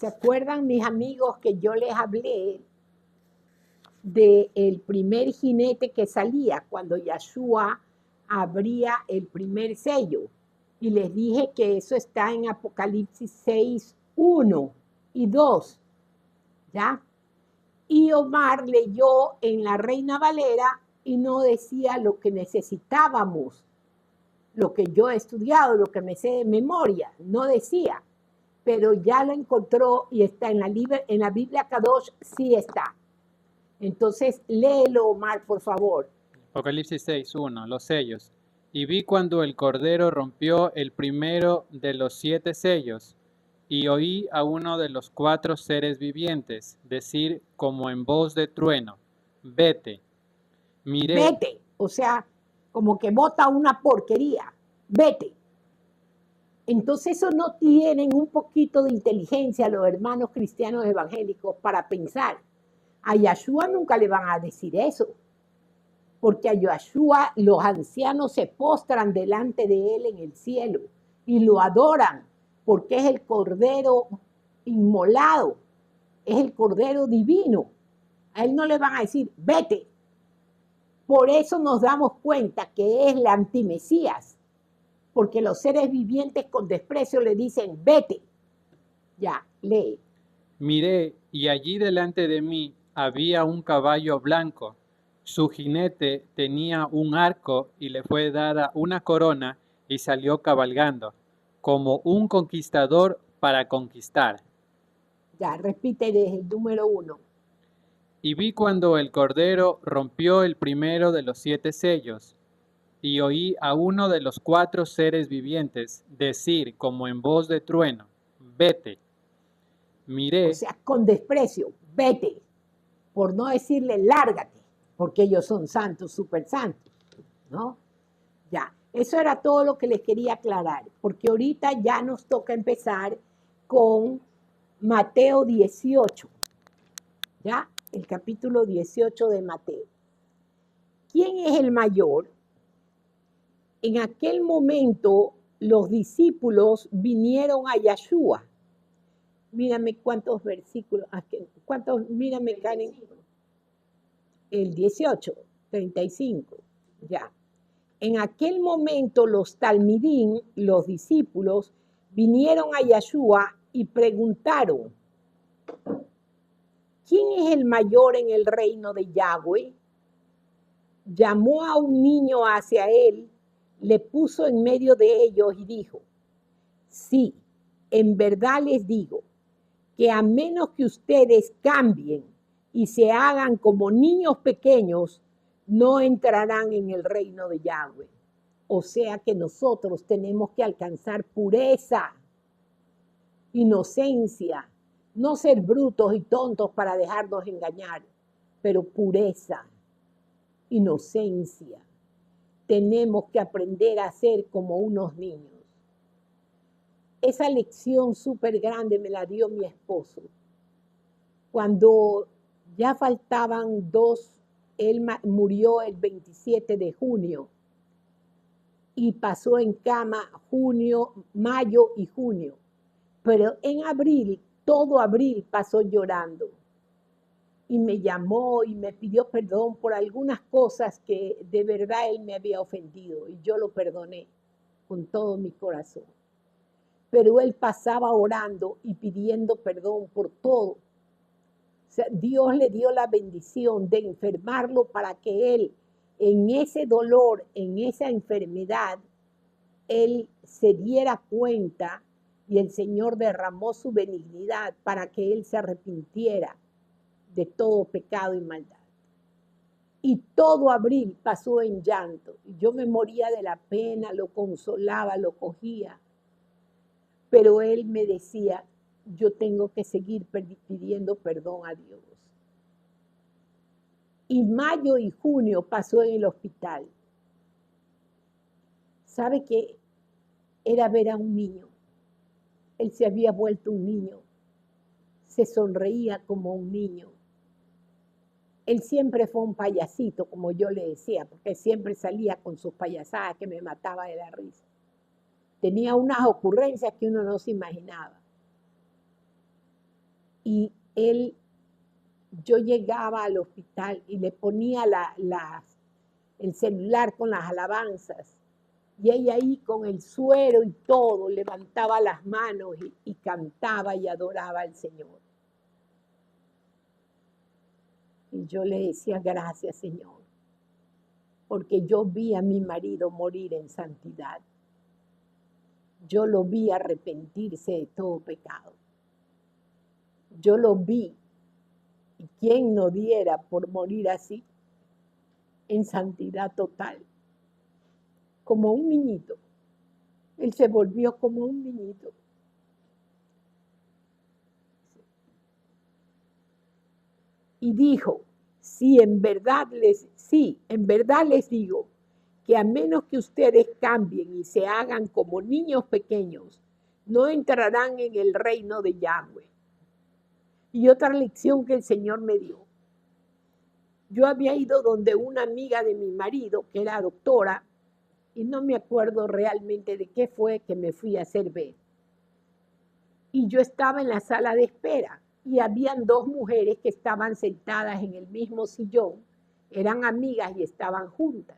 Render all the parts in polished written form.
¿Se acuerdan, mis amigos, que yo les hablé del primer jinete que salía cuando Yahshua abría el primer sello? Y les dije que eso está en Apocalipsis 6, 1 y 2, ¿ya? Y Omar leyó en la Reina Valera y no decía lo que necesitábamos, lo que yo he estudiado, lo que me sé de memoria, no decía, pero ya lo encontró y está en la Biblia Kadosh, sí está. Entonces, léelo, Omar, por favor. Apocalipsis 6:1, los sellos. Y vi cuando el Cordero rompió el primero de los 7 sellos, y oí a uno de los 4 seres vivientes decir como en voz de trueno, vete. Miré. Vete, o sea, como que bota una porquería, vete. Entonces eso no tienen un poquito de inteligencia los hermanos cristianos evangélicos para pensar. A Yahshua nunca le van a decir eso, porque a Yahshua los ancianos se postran delante de él en el cielo y lo adoran, porque es el Cordero inmolado, es el Cordero divino. A él no le van a decir, vete. Por eso nos damos cuenta que es la antimesías, porque los seres vivientes con desprecio le dicen, vete. Ya, lee. Miré, y allí delante de mí había un caballo blanco. Su jinete tenía un arco y le fue dada una corona y salió cabalgando, como un conquistador para conquistar. Ya, repite desde el número 1. Y vi cuando el Cordero rompió el primero de los 7 sellos, y oí a uno de los 4 seres vivientes decir como en voz de trueno, vete. Miré. O sea, con desprecio, vete. Por no decirle lárgate, porque ellos son santos, súper santos, ¿no? Ya, eso era todo lo que les quería aclarar, porque ahorita ya nos toca empezar con Mateo 18, ¿ya? El capítulo 18 de Mateo. ¿Quién es el mayor? En aquel momento los discípulos vinieron a Yahshua. Mírame cuántos versículos, mírame, Karen. El 18, 35, ya. En aquel momento los talmidín, los discípulos, vinieron a Yahshua y preguntaron, ¿quién es el mayor en el reino de Yahweh? Llamó a un niño hacia él, le puso en medio de ellos y dijo, sí, en verdad les digo, que a menos que ustedes cambien y se hagan como niños pequeños, no entrarán en el reino de Yahweh. O sea que nosotros tenemos que alcanzar pureza, inocencia, no ser brutos y tontos para dejarnos engañar, pero pureza, inocencia. Tenemos que aprender a ser como unos niños. Esa lección súper grande me la dio mi esposo. Cuando ya faltaban 2, él murió el 27 de junio y pasó en cama mayo y junio. Pero en abril, todo abril pasó llorando. Y me llamó y me pidió perdón por algunas cosas que de verdad él me había ofendido y yo lo perdoné con todo mi corazón. Pero él pasaba orando y pidiendo perdón por todo. O sea, Dios le dio la bendición de enfermarlo para que él, en ese dolor, en esa enfermedad, él se diera cuenta y el Señor derramó su benignidad para que él se arrepintiera de todo pecado y maldad. Y todo abril pasó en llanto. Yo me moría de la pena, lo consolaba, lo cogía. Pero él me decía, yo tengo que seguir pidiendo perdón a Dios. Y mayo y junio pasó en el hospital. ¿Sabe qué? Era ver a un niño. Él se había vuelto un niño. Se sonreía como un niño. Él siempre fue un payasito, como yo le decía, porque siempre salía con sus payasadas que me mataba de la risa. Tenía unas ocurrencias que uno no se imaginaba. y yo llegaba al hospital y le ponía el celular con las alabanzas. Y ella ahí con el suero y todo, levantaba las manos y cantaba y adoraba al Señor. Y yo le decía, gracias, Señor, porque yo vi a mi marido morir en santidad. Yo lo vi arrepentirse de todo pecado. Yo lo vi. ¿Y quién no diera por morir así? En santidad total. Como un niñito. Él se volvió como un niñito. Y dijo, sí, en verdad les digo, que a menos que ustedes cambien y se hagan como niños pequeños, no entrarán en el reino de Yahweh. Y otra lección que el Señor me dio. Yo había ido donde una amiga de mi marido, que era doctora, y no me acuerdo realmente de qué fue que me fui a hacer ver. Y yo estaba en la sala de espera y habían dos mujeres que estaban sentadas en el mismo sillón, eran amigas y estaban juntas.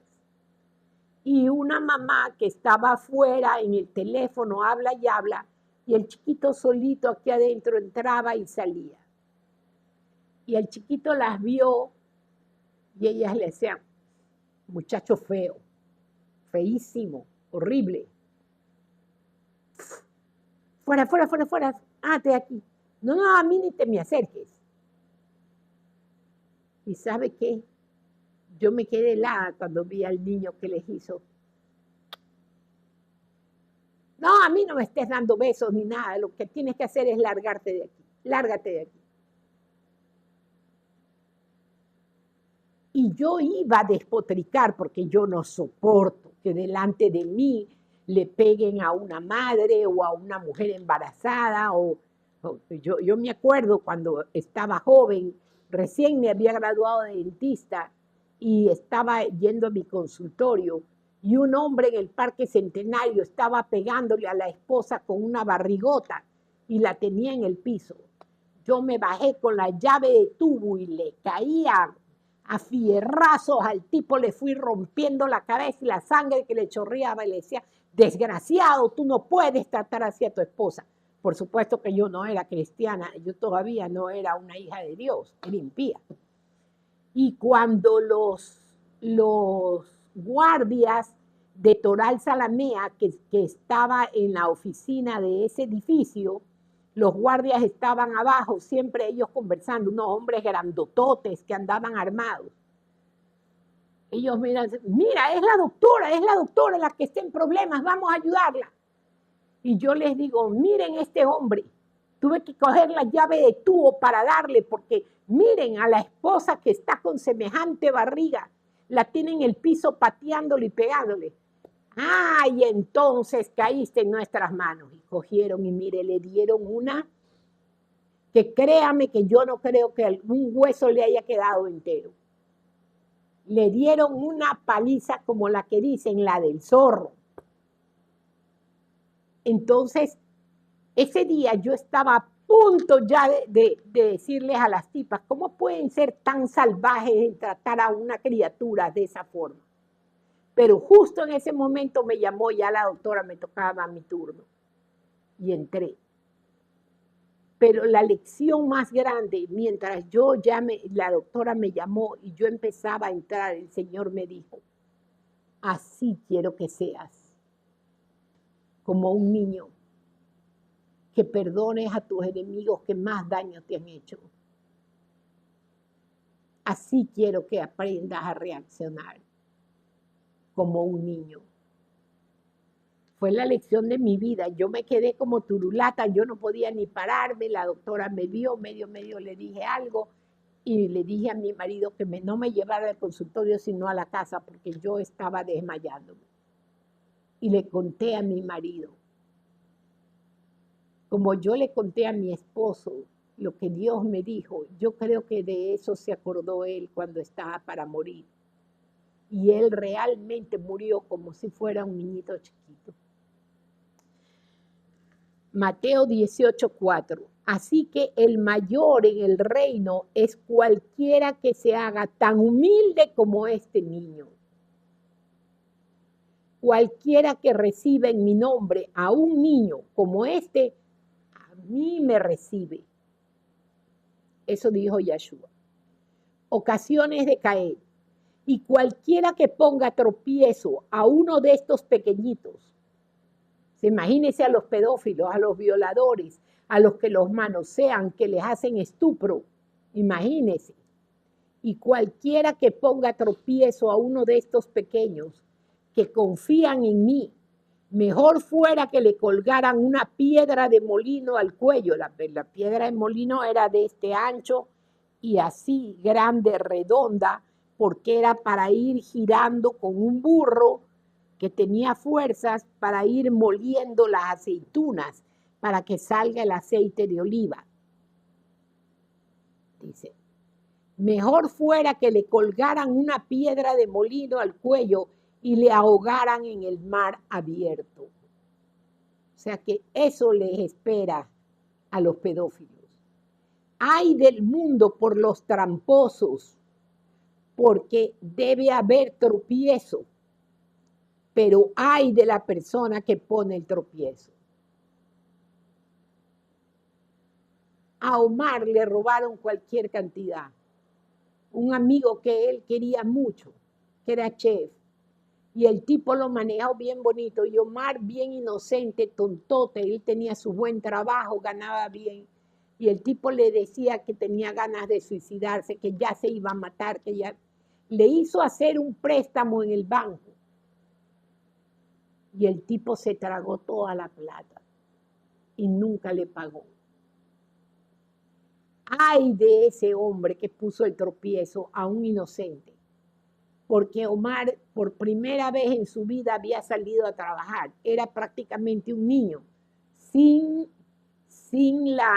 Y una mamá que estaba afuera en el teléfono, habla y habla, y el chiquito solito aquí adentro entraba y salía. Y el chiquito las vio y ellas le decían, muchacho feo, feísimo, horrible. Fuera, fuera, fuera, fuera, de aquí. No, a mí ni te me acerques. ¿Y sabe qué? Yo me quedé helada cuando vi al niño que les hizo. No, a mí no me estés dando besos ni nada. Lo que tienes que hacer es largarte de aquí. Lárgate de aquí. Y yo iba a despotricar porque yo no soporto que delante de mí le peguen a una madre o a una mujer embarazada. Yo me acuerdo cuando estaba joven, recién me había graduado de dentista y estaba yendo a mi consultorio y un hombre en el Parque Centenario estaba pegándole a la esposa con una barrigota y la tenía en el piso. Yo me bajé con la llave de tubo y le caía a fierrazos al tipo, le fui rompiendo la cabeza y la sangre que le chorreaba y le decía, desgraciado, tú no puedes tratar así a tu esposa. Por supuesto que yo no era cristiana, yo todavía no era una hija de Dios, era impía. Y cuando los guardias de Toral Salamea, que estaba en la oficina de ese edificio, los guardias estaban abajo, siempre ellos conversando, unos hombres grandototes que andaban armados. Ellos miran, mira, es la doctora la que está en problemas, vamos a ayudarla. Y yo les digo, miren este hombre, tuve que coger la llave de tubo para darle, porque miren a la esposa que está con semejante barriga, la tiene en el piso pateándole y pegándole. Y entonces caíste en nuestras manos. Y cogieron y mire, le dieron una, que créame que yo no creo que algún hueso le haya quedado entero. Le dieron una paliza como la que dicen, la del zorro. Entonces, ese día yo estaba a punto ya de decirles a las tipas, ¿cómo pueden ser tan salvajes en tratar a una criatura de esa forma? Pero justo en ese momento me llamó ya la doctora, me tocaba mi turno y entré. Pero la lección más grande, mientras la doctora me llamó y yo empezaba a entrar, el Señor me dijo, así quiero que seas, como un niño, que perdones a tus enemigos que más daño te han hecho. Así quiero que aprendas a reaccionar, como un niño. Fue la lección de mi vida. Yo me quedé como turulata, yo no podía ni pararme, la doctora me vio, medio le dije algo y le dije a mi marido que no me llevara al consultorio sino a la casa porque yo estaba desmayándome. Y le conté a mi marido, como yo le conté a mi esposo lo que Dios me dijo, yo creo que de eso se acordó él cuando estaba para morir. Y él realmente murió como si fuera un niñito chiquito. Mateo 18:4. Así que el mayor en el reino es cualquiera que se haga tan humilde como este niño. Cualquiera que reciba en mi nombre a un niño como este, a mí me recibe. Eso dijo Yeshua. Ocasiones de caer. Y cualquiera que ponga tropiezo a uno de estos pequeñitos, imagínense a los pedófilos, a los violadores, a los que los manosean, que les hacen estupro, imagínense. Y cualquiera que ponga tropiezo a uno de estos pequeños que confían en mí, mejor fuera que le colgaran una piedra de molino al cuello. La piedra de molino era de este ancho y así grande, redonda, porque era para ir girando con un burro que tenía fuerzas para ir moliendo las aceitunas para que salga el aceite de oliva. Dice, mejor fuera que le colgaran una piedra de molino al cuello y le ahogaran en el mar abierto. O sea que eso les espera a los pedófilos. Ay del mundo por los tramposos, porque debe haber tropiezo, pero ay de la persona que pone el tropiezo. A Omar le robaron cualquier cantidad. Un amigo que él quería mucho, que era chef, y el tipo lo manejó bien bonito, y Omar bien inocente, tontote, él tenía su buen trabajo, ganaba bien, y el tipo le decía que tenía ganas de suicidarse, que ya se iba a matar, que ya le hizo hacer un préstamo en el banco, y el tipo se tragó toda la plata, y nunca le pagó. Ay de ese hombre que puso el tropiezo a un inocente, porque Omar por primera vez en su vida había salido a trabajar. Era prácticamente un niño, sin la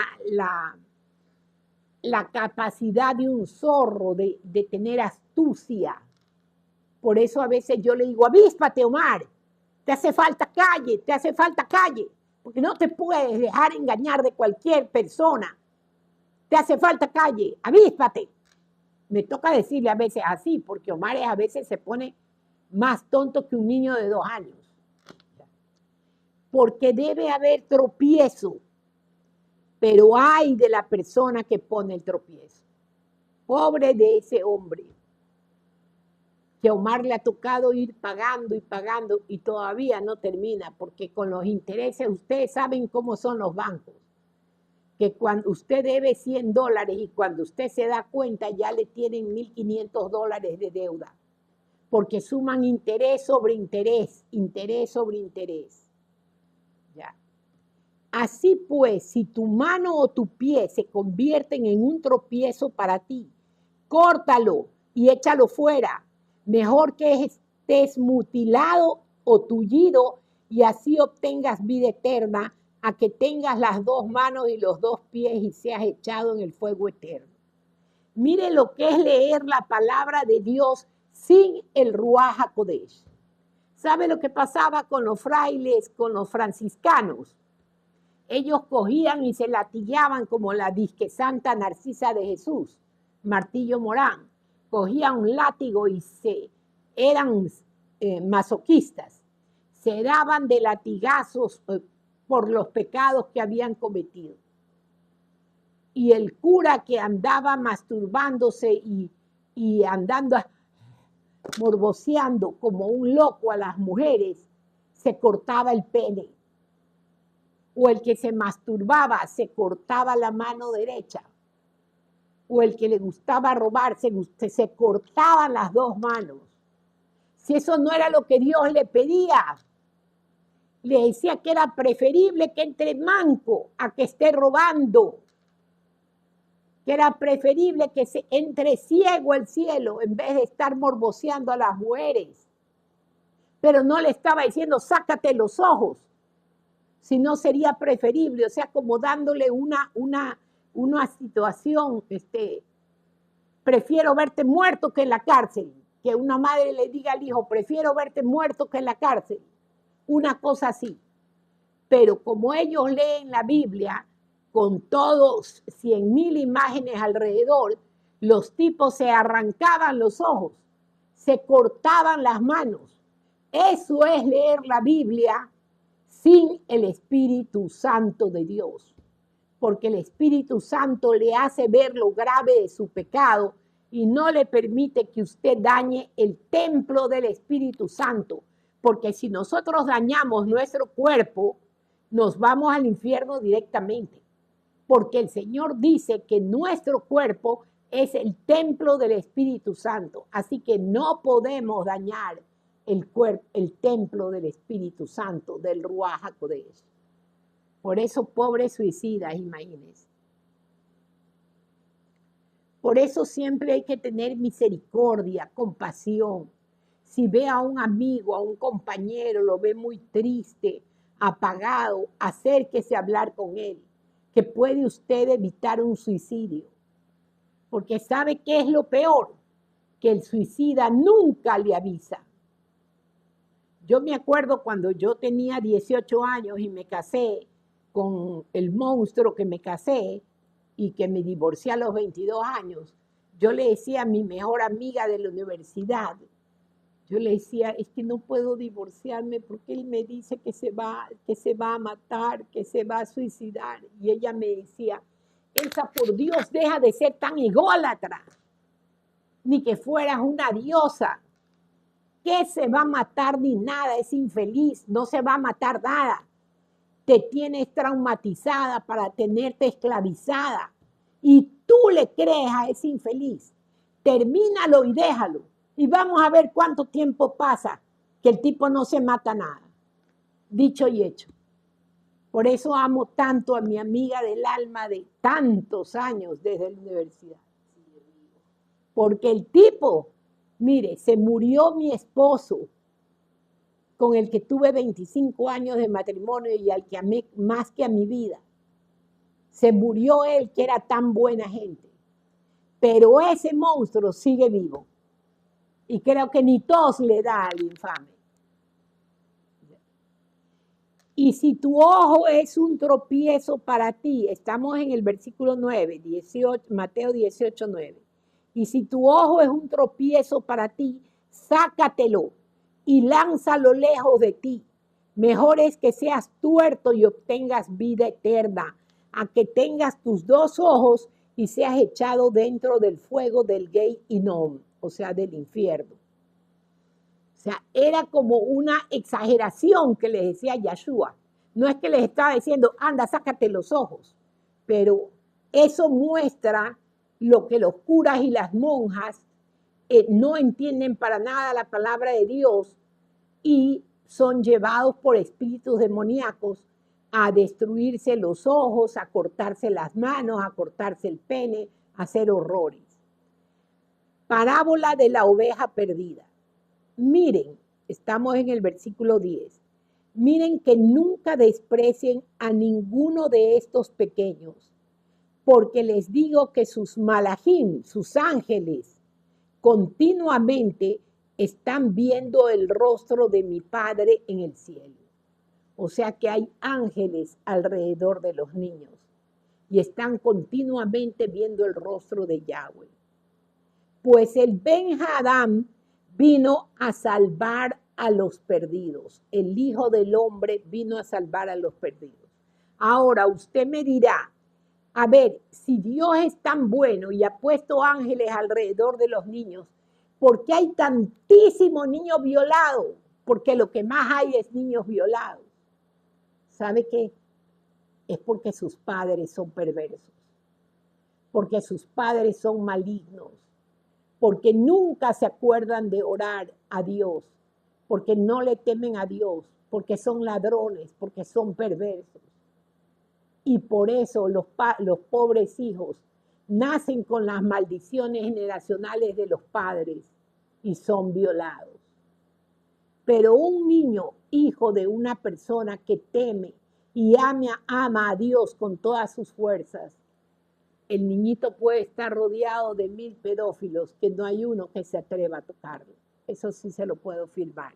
capacidad de un zorro de tener astucia. Por eso a veces yo le digo, avíspate, Omar, te hace falta calle, porque no te puedes dejar engañar de cualquier persona. Te hace falta calle, avíspate. Me toca decirle a veces así, porque Omar a veces se pone más tonto que un niño de 2 años. Porque debe haber tropiezo, pero ay de la persona que pone el tropiezo. Pobre de ese hombre, que a Omar le ha tocado ir pagando y pagando y todavía no termina, porque con los intereses, ustedes saben cómo son los bancos, que cuando usted debe $100 y cuando usted se da cuenta ya le tienen $1,500 de deuda, porque suman interés sobre interés, interés sobre interés. Ya. Así pues, si tu mano o tu pie se convierten en un tropiezo para ti, córtalo y échalo fuera. Mejor que estés mutilado o tullido y así obtengas vida eterna, a que tengas las 2 manos y los 2 pies y seas echado en el fuego eterno. Mire lo que es leer la palabra de Dios sin el Ruaj HaKodesh. ¿Sabe lo que pasaba con los frailes, con los franciscanos? Ellos cogían y se latillaban como la disque Santa Narcisa de Jesús, Martillo Morán. Cogían un látigo y eran masoquistas. Se daban de latigazos por los pecados que habían cometido. Y el cura que andaba masturbándose y andando morboseando como un loco a las mujeres, se cortaba el pene. O el que se masturbaba se cortaba la mano derecha. O el que le gustaba robar se cortaban las 2 manos. Si eso no era lo que Dios le pedía, le decía que era preferible que entre manco a que esté robando, que era preferible que se entre ciego al cielo en vez de estar morboseando a las mujeres. Pero no le estaba diciendo sácate los ojos, sino sería preferible, o sea, como dándole una situación, prefiero verte muerto que en la cárcel, que una madre le diga al hijo, prefiero verte muerto que en la cárcel, una cosa así. Pero como ellos leen la Biblia con todos 100,000 imágenes alrededor, los tipos se arrancaban los ojos, se cortaban las manos. Eso es leer la Biblia sin el Espíritu Santo de Dios, porque el Espíritu Santo le hace ver lo grave de su pecado y no le permite que usted dañe el templo del Espíritu Santo, porque si nosotros dañamos nuestro cuerpo, nos vamos al infierno directamente, porque el Señor dice que nuestro cuerpo es el templo del Espíritu Santo, así que no podemos dañar el templo del Espíritu Santo, del Ruaj HaKodesh. Por eso, pobres suicidas, imagínense. Por eso siempre hay que tener misericordia, compasión. Si ve a un amigo, a un compañero, lo ve muy triste, apagado, acérquese a hablar con él, que puede usted evitar un suicidio. Porque ¿sabe qué es lo peor? Que el suicida nunca le avisa. Yo me acuerdo cuando yo tenía 18 años y me casé con el monstruo que me casé y que me divorcié a los 22 años, yo le decía a mi mejor amiga de la universidad, yo le decía, es que no puedo divorciarme porque él me dice que se va a matar, que se va a suicidar. Y ella me decía, Elsa, por Dios, deja de ser tan ególatra, ni que fueras una diosa. ¿Qué se va a matar ni nada? Es infeliz, no se va a matar nada. Te tienes traumatizada para tenerte esclavizada y tú le crees a ese infeliz. Termínalo y déjalo y vamos a ver cuánto tiempo pasa que el tipo no se mata nada. Dicho y hecho. Por eso amo tanto a mi amiga del alma de tantos años desde la universidad. Porque el tipo, mire, se murió mi esposo, con el que tuve 25 años de matrimonio y al que amé más que a mi vida. Se murió él, que era tan buena gente. Pero ese monstruo sigue vivo. Y creo que ni tos le da al infame. Y si tu ojo es un tropiezo para ti, estamos en el versículo 9, 18, Mateo 18, 9. Y si tu ojo es un tropiezo para ti, sácatelo y lánzalo lejos de ti. Mejor es que seas tuerto y obtengas vida eterna, a que tengas tus dos ojos y seas echado dentro del fuego del Gei Inom, o sea, del infierno. O sea, era como una exageración que les decía Yahshua. No es que les estaba diciendo, anda, sácate los ojos, pero eso muestra lo que los curas y las monjas no entienden para nada la palabra de Dios y son llevados por espíritus demoníacos a destruirse los ojos, a cortarse las manos, a cortarse el pene, a hacer horrores. Parábola de la oveja perdida. Miren, estamos en el versículo 10. Miren que nunca desprecien a ninguno de estos pequeños, porque les digo que sus malajim, sus ángeles, continuamente están viendo el rostro de mi Padre en el cielo. O sea que hay ángeles alrededor de los niños y están continuamente viendo el rostro de Yahweh. Pues el Ben-Hadad vino a salvar a los perdidos. El Hijo del Hombre vino a salvar a los perdidos. Ahora usted me dirá, a ver, si Dios es tan bueno y ha puesto ángeles alrededor de los niños, ¿por qué hay tantísimos niños violados? Porque lo que más hay es niños violados. ¿Sabe qué? Es porque sus padres son perversos, porque sus padres son malignos, porque nunca se acuerdan de orar a Dios, porque no le temen a Dios, porque son ladrones, porque son perversos. Y por eso los pobres hijos nacen con las maldiciones generacionales de los padres y son violados. Pero un niño, hijo de una persona que teme y ama a Dios con todas sus fuerzas, el niñito puede estar rodeado de 1000 pedófilos que no hay uno que se atreva a tocarlo. Eso sí se lo puedo firmar.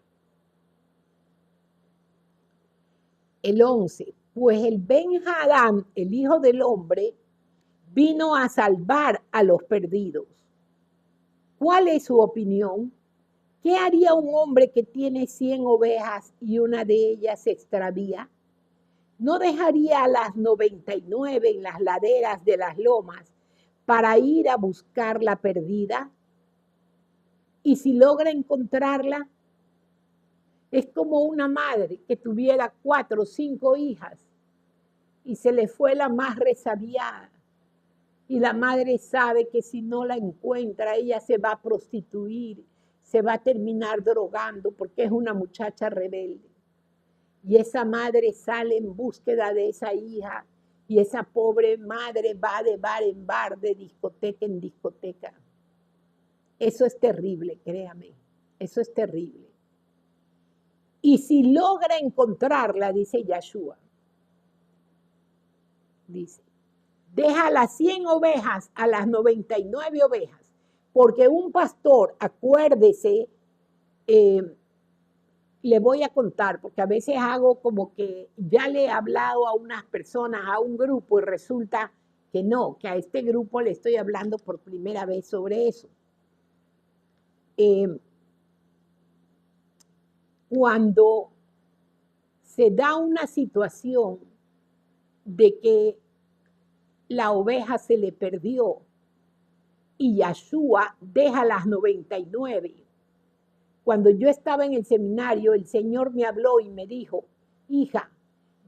El 11. Pues el Ben-Hadad, el hijo del hombre, vino a salvar a los perdidos. ¿Cuál es su opinión? ¿Qué haría un hombre que tiene 100 ovejas y una de ellas se extravía? ¿No dejaría a las 99 en las laderas de las lomas para ir a buscar la perdida? Y si logra encontrarla, es como una madre que tuviera 4 o 5 hijas y se le fue la más resabiada. Y la madre sabe que si no la encuentra, ella se va a prostituir, se va a terminar drogando porque es una muchacha rebelde. Y esa madre sale en búsqueda de esa hija y esa pobre madre va de bar en bar, de discoteca en discoteca. Eso es terrible, créame, eso es terrible. Y si logra encontrarla, dice Yeshua, dice, deja las 100 ovejas a las 99 ovejas, porque un pastor, acuérdese, le voy a contar, porque a veces hago como que ya le he hablado a unas personas, a un grupo, y resulta que no, que a este grupo le estoy hablando por primera vez sobre eso. Cuando se da una situación de que la oveja se le perdió y Yeshua deja las 99. Cuando yo estaba en el seminario, el Señor me habló y me dijo, hija,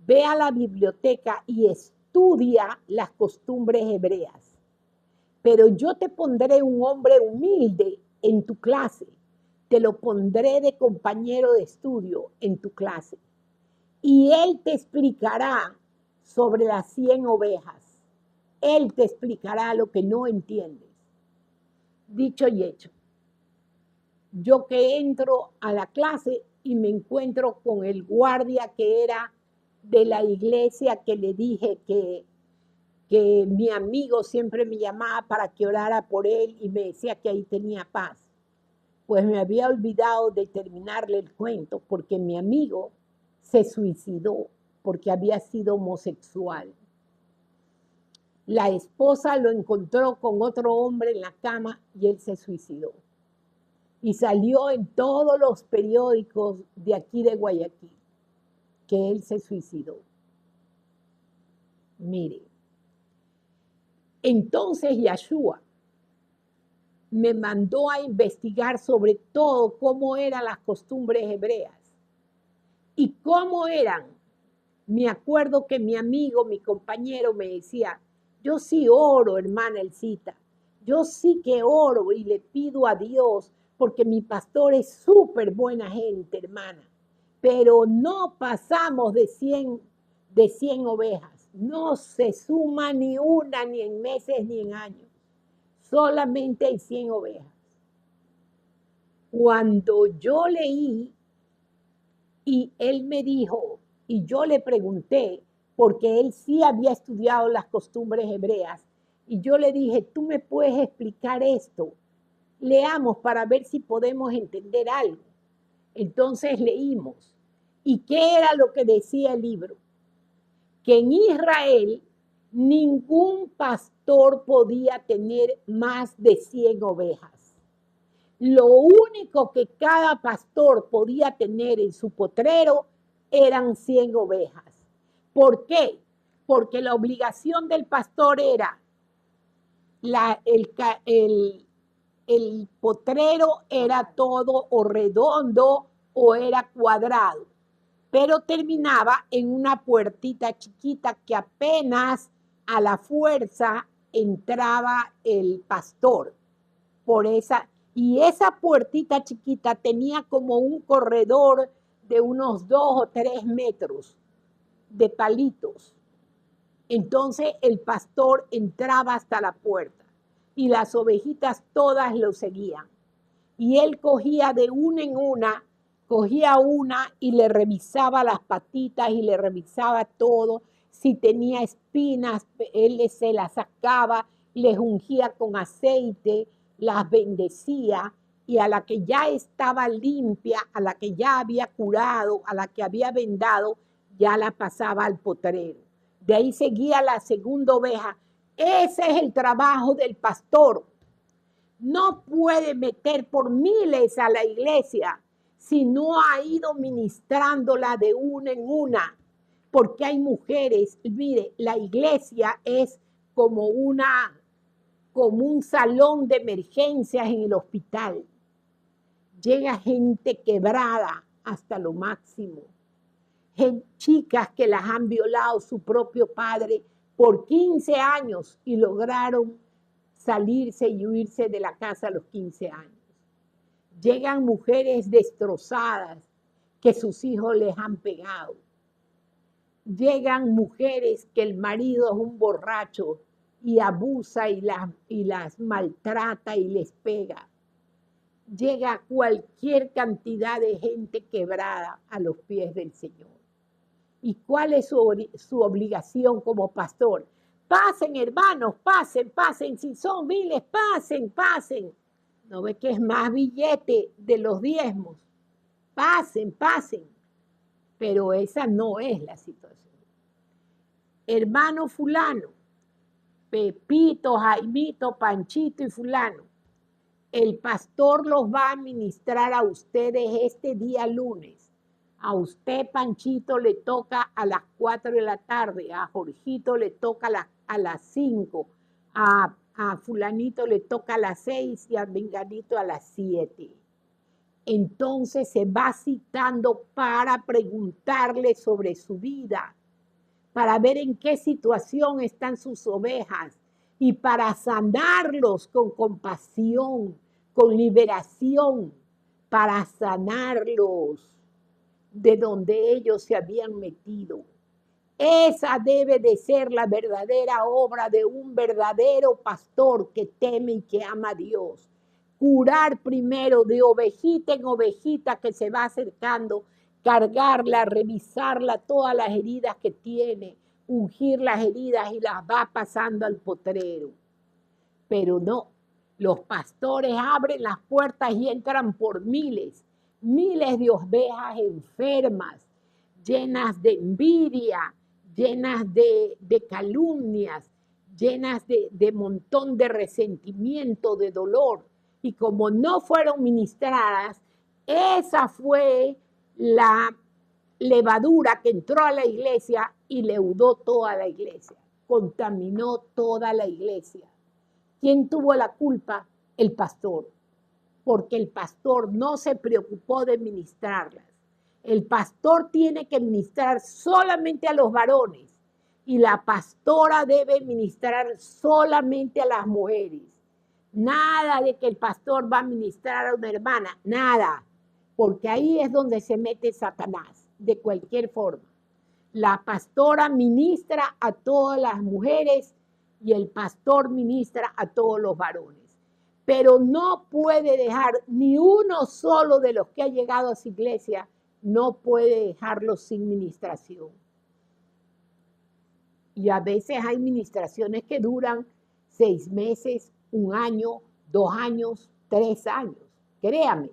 ve a la biblioteca y estudia las costumbres hebreas, pero yo te pondré un hombre humilde en tu clase, te lo pondré de compañero de estudio en tu clase, y él te explicará sobre las 100 ovejas. Él te explicará lo que no entiendes. Dicho y hecho, yo que entro a la clase y me encuentro con el guardia que era de la iglesia, que le dije que mi amigo siempre me llamaba para que orara por él y me decía que ahí tenía paz. Pues me había olvidado de terminarle el cuento porque mi amigo se suicidó porque había sido homosexual. La esposa lo encontró con otro hombre en la cama y él se suicidó. Y salió en todos los periódicos de aquí de Guayaquil que él se suicidó. Mire, entonces Yeshua me mandó a investigar sobre todo cómo eran las costumbres hebreas y cómo eran. Me acuerdo que mi amigo, mi compañero me decía, yo sí oro, hermana Elcita, yo sí que oro y le pido a Dios, porque mi pastor es súper buena gente, hermana, pero no pasamos de 100 ovejas, no se suma ni una, ni en meses, ni en años, solamente hay 100 ovejas. Cuando yo leí y él me dijo, y yo le pregunté, porque él sí había estudiado las costumbres hebreas, y yo le dije, ¿tú me puedes explicar esto? Leamos para ver si podemos entender algo. Entonces leímos. ¿Y qué era lo que decía el libro? Que en Israel ningún pastor podía tener más de 100 ovejas. Lo único que cada pastor podía tener en su potrero eran 100 ovejas. ¿Por qué? Porque la obligación del pastor era, el potrero era todo o redondo o era cuadrado, pero terminaba en una puertita chiquita que apenas a la fuerza entraba el pastor por esa. Y esa puertita chiquita tenía como un corredor de unos 2 o 3 metros de palitos. Entonces el pastor entraba hasta la puerta y las ovejitas todas lo seguían. Y él cogía de una en una, cogía una y le revisaba las patitas y le revisaba todo. Si tenía espinas, él se las sacaba, les ungía con aceite, las bendecía, y a la que ya estaba limpia, a la que ya había curado, a la que había vendado, ya la pasaba al potrero. De ahí seguía la segunda oveja. Ese es el trabajo del pastor. No puede meter por miles a la iglesia si no ha ido ministrándola de una en una. Porque hay mujeres, mire, la iglesia es como un salón de emergencias en el hospital. Llega gente quebrada hasta lo máximo. Chicas que las han violado su propio padre por 15 años y lograron salirse y huirse de la casa a los 15 años. Llegan mujeres destrozadas que sus hijos les han pegado. Llegan mujeres que el marido es un borracho y abusa y las maltrata y les pega. Llega cualquier cantidad de gente quebrada a los pies del Señor. ¿Y cuál es su obligación como pastor? Pasen, hermanos, pasen. Si son miles, pasen. ¿No ve que es más billete de los diezmos? Pasen. Pero esa no es la situación. Hermano fulano, Pepito, Jaimito, Panchito y fulano, el pastor los va a ministrar a ustedes este día lunes. A usted, Panchito, le toca a las 4 de la tarde, a Jorgito le toca a las 5, a fulanito le toca a las 6 y a Venganito a las 7. Entonces se va citando para preguntarle sobre su vida, para ver en qué situación están sus ovejas y para sanarlos con compasión, con liberación, para sanarlos de donde ellos se habían metido. Esa debe de ser la verdadera obra de un verdadero pastor que teme y que ama a Dios. Curar primero de ovejita en ovejita que se va acercando, cargarla, revisarla, todas las heridas que tiene, ungir las heridas y las va pasando al potrero. Pero no, los pastores abren las puertas y entran por miles de ovejas enfermas, llenas de envidia, llenas de calumnias, llenas de montón de resentimiento, de dolor. Y como no fueron ministradas, esa fue la levadura que entró a la iglesia y leudó toda la iglesia, contaminó toda la iglesia. ¿Quién tuvo la culpa? El pastor, porque el pastor no se preocupó de ministrarlas. El pastor tiene que ministrar solamente a los varones y la pastora debe ministrar solamente a las mujeres. Nada de que el pastor va a ministrar a una hermana, nada, porque ahí es donde se mete Satanás, de cualquier forma. La pastora ministra a todas las mujeres y el pastor ministra a todos los varones. Pero no puede dejar ni uno solo de los que ha llegado a su iglesia, no puede dejarlo sin ministración. Y a veces hay ministraciones que duran 6 meses, 1 año, 2 años, 3 años. Créame,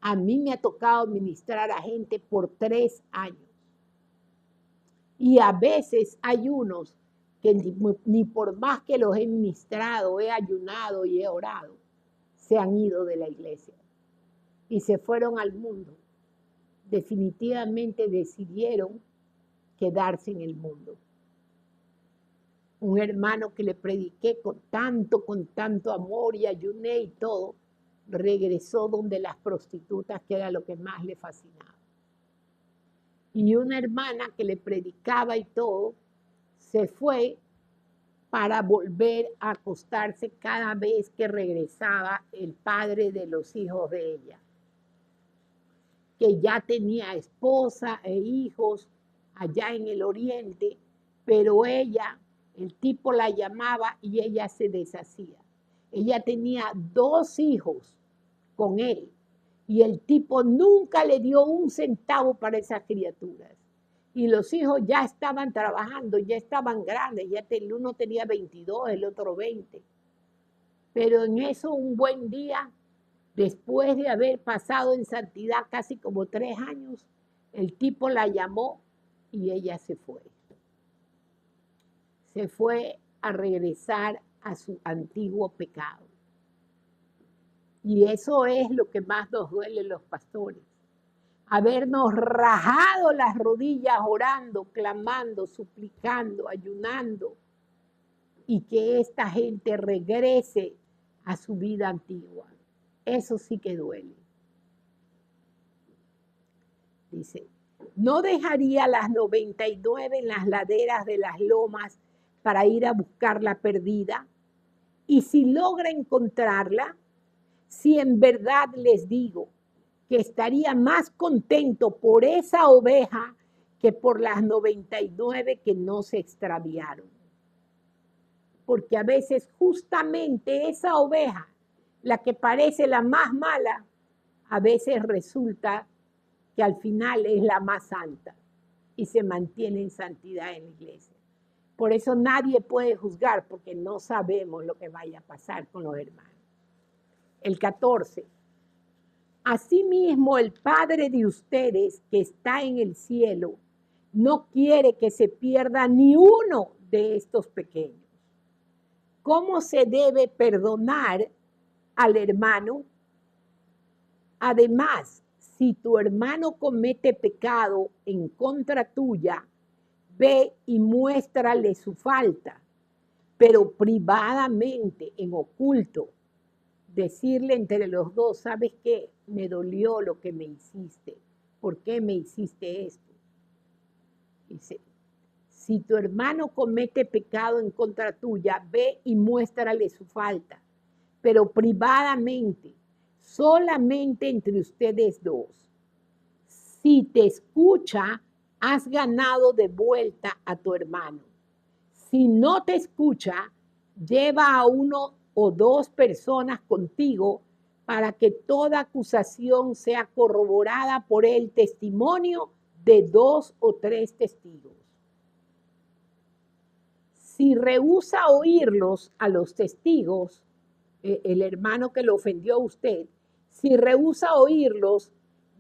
a mí me ha tocado ministrar a gente por 3 años. Y a veces hay unos que ni por más que los he ministrado, he ayunado y he orado, se han ido de la iglesia y se fueron al mundo. Definitivamente decidieron quedarse en el mundo. Un hermano que le prediqué con tanto amor y ayuné y todo, regresó donde las prostitutas, que era lo que más le fascinaba. Y una hermana que le predicaba y todo, se fue para volver a acostarse cada vez que regresaba el padre de los hijos de ella, que ya tenía esposa e hijos allá en el oriente, pero ella, el tipo la llamaba y ella se deshacía. Ella tenía 2 hijos con él y el tipo nunca le dio un centavo para esas criaturas. Y los hijos ya estaban trabajando, ya estaban grandes, el uno tenía 22, el otro 20. Pero en eso un buen día, después de haber pasado en santidad casi como 3 años, el tipo la llamó y ella se fue. Se fue a regresar a su antiguo pecado. Y eso es lo que más nos duele los pastores. Habernos rajado las rodillas orando, clamando, suplicando, ayunando, y que esta gente regrese a su vida antigua. Eso sí que duele. Dice, no dejaría las 99 en las laderas de las lomas para ir a buscar la perdida. Y si logra encontrarla, si en verdad les digo que estaría más contento por esa oveja que por las 99 que no se extraviaron. Porque a veces justamente esa oveja, la que parece la más mala, a veces resulta que al final es la más santa y se mantiene en santidad en la iglesia. Por eso nadie puede juzgar, porque no sabemos lo que vaya a pasar con los hermanos. El 14. Asimismo, el Padre de ustedes que está en el cielo no quiere que se pierda ni uno de estos pequeños. ¿Cómo se debe perdonar al hermano? Además, si tu hermano comete pecado en contra tuya, ve y muéstrale su falta, pero privadamente, en oculto, decirle entre los dos, ¿sabes qué? Me dolió lo que me hiciste. ¿Por qué me hiciste esto? Dice, si tu hermano comete pecado en contra tuya, ve y muéstrale su falta, pero privadamente, solamente entre ustedes dos. Si te escucha, has ganado de vuelta a tu hermano. Si no te escucha, lleva a uno o dos personas contigo para que toda acusación sea corroborada por el testimonio de 2 o 3 testigos. Si rehúsa oírlos a los testigos, el hermano que lo ofendió a usted, si rehúsa oírlos,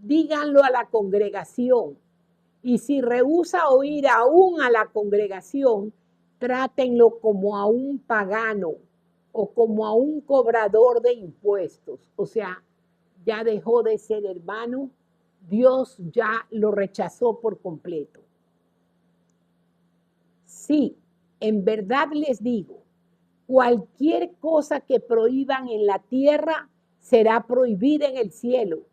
díganlo a la congregación. Y si rehúsa oír aún a la congregación, trátenlo como a un pagano o como a un cobrador de impuestos. O sea, ya dejó de ser hermano, Dios ya lo rechazó por completo. Sí, en verdad les digo, cualquier cosa que prohíban en la tierra será prohibida en el cielo,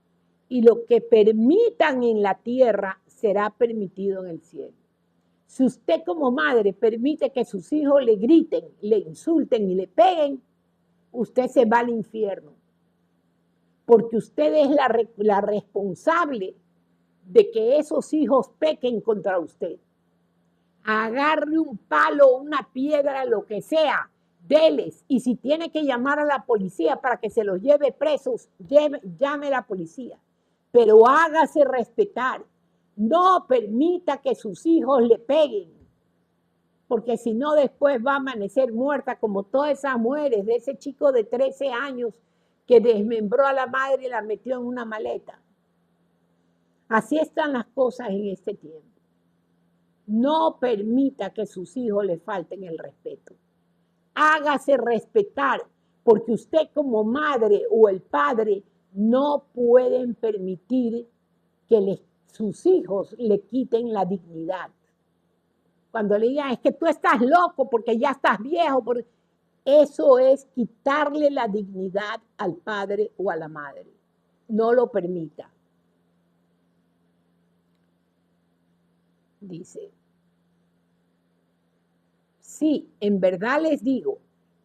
y lo que permitan en la tierra será permitido en el cielo. Si usted como madre permite que sus hijos le griten, le insulten y le peguen, usted se va al infierno. Porque usted es la responsable de que esos hijos pequen contra usted. Agarre un palo, una piedra, lo que sea, déles. Y si tiene que llamar a la policía para que se los lleve presos, llame a la policía. Pero hágase respetar. No permita que sus hijos le peguen, porque si no después va a amanecer muerta como todas esas mujeres de ese chico de 13 años que desmembró a la madre y la metió en una maleta. Así están las cosas en este tiempo. No permita que sus hijos le falten el respeto. Hágase respetar, porque usted como madre o el padre no pueden permitir que sus hijos le quiten la dignidad. Cuando le digan, es que tú estás loco porque ya estás viejo, eso es quitarle la dignidad al padre o a la madre. No lo permita. Dice, sí, en verdad les digo,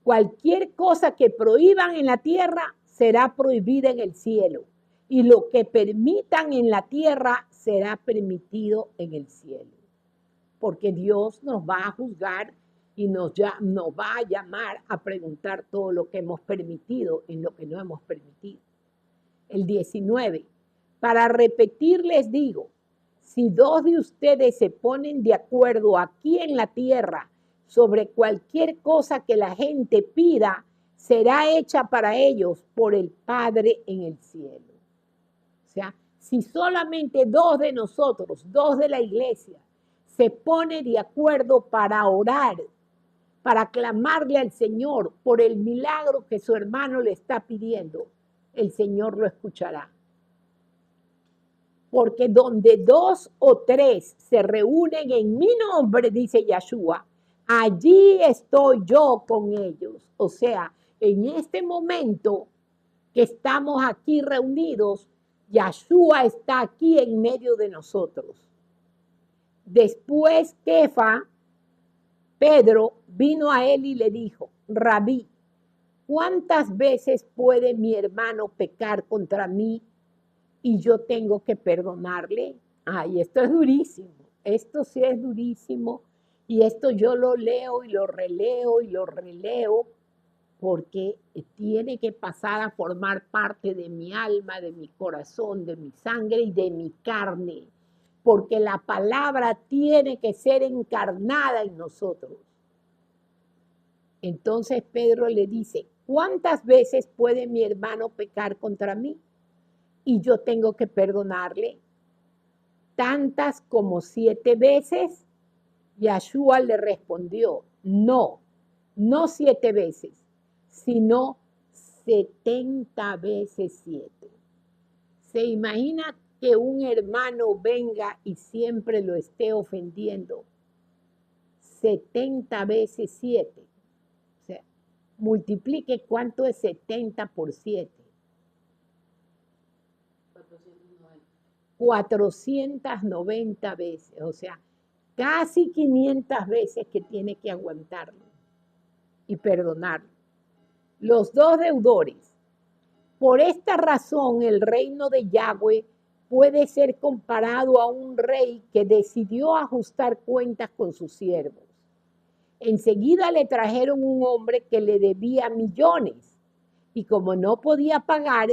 cualquier cosa que prohíban en la tierra será prohibida en el cielo, y lo que permitan en la tierra será permitido en el cielo. Porque Dios nos va a juzgar y nos va a llamar a preguntar todo lo que hemos permitido y lo que no hemos permitido. El 19. Para repetir les digo, si 2 de ustedes se ponen de acuerdo aquí en la tierra sobre cualquier cosa que la gente pida, será hecha para ellos por el Padre en el cielo. O sea, si solamente 2 de nosotros, 2 de la iglesia, se pone de acuerdo para orar, para clamarle al Señor por el milagro que su hermano le está pidiendo, el Señor lo escuchará. Porque donde 2 o 3 se reúnen en mi nombre, dice Yeshua, allí estoy yo con ellos. O sea, en este momento que estamos aquí reunidos, Yeshua está aquí en medio de nosotros. Después Kefa, Pedro, vino a él y le dijo, Rabí, ¿cuántas veces puede mi hermano pecar contra mí y yo tengo que perdonarle? Ay, esto es durísimo, esto sí es durísimo, y esto yo lo leo y lo releo y lo releo, porque tiene que pasar a formar parte de mi alma, de mi corazón, de mi sangre y de mi carne, porque la palabra tiene que ser encarnada en nosotros. Entonces Pedro le dice, ¿cuántas veces puede mi hermano pecar contra mí y yo tengo que perdonarle? ¿Tantas como 7 veces? Yeshua le respondió, no 7 veces, sino 70 veces 7. ¿Se imagina que un hermano venga y siempre lo esté ofendiendo? 70 veces 7. O sea, multiplique cuánto es 70 por 7. 490 veces, o sea, casi 500 veces que tiene que aguantarlo y perdonarlo. Los 2 deudores. Por esta razón, el reino de Yahweh puede ser comparado a un rey que decidió ajustar cuentas con sus siervos. Enseguida le trajeron un hombre que le debía millones y como no podía pagar,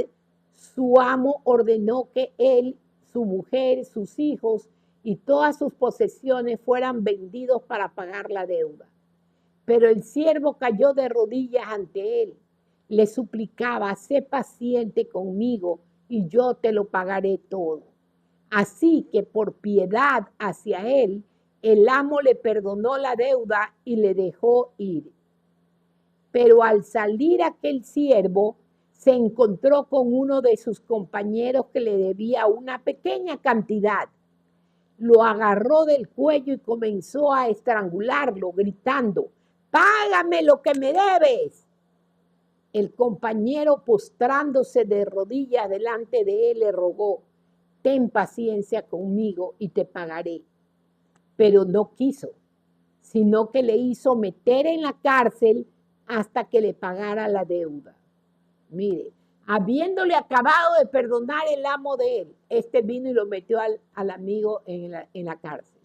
su amo ordenó que él, su mujer, sus hijos y todas sus posesiones fueran vendidos para pagar la deuda. Pero el siervo cayó de rodillas ante él, le suplicaba, sé paciente conmigo y yo te lo pagaré todo. Así que por piedad hacia él, el amo le perdonó la deuda y le dejó ir. Pero al salir aquel siervo, se encontró con uno de sus compañeros que le debía una pequeña cantidad. Lo agarró del cuello y comenzó a estrangularlo, gritando, «¡Págame lo que me debes!». El compañero, postrándose de rodillas delante de él, le rogó, «Ten paciencia conmigo y te pagaré». Pero no quiso, sino que le hizo meter en la cárcel hasta que le pagara la deuda. Mire, habiéndole acabado de perdonar el amo de él, este vino y lo metió al amigo en la cárcel.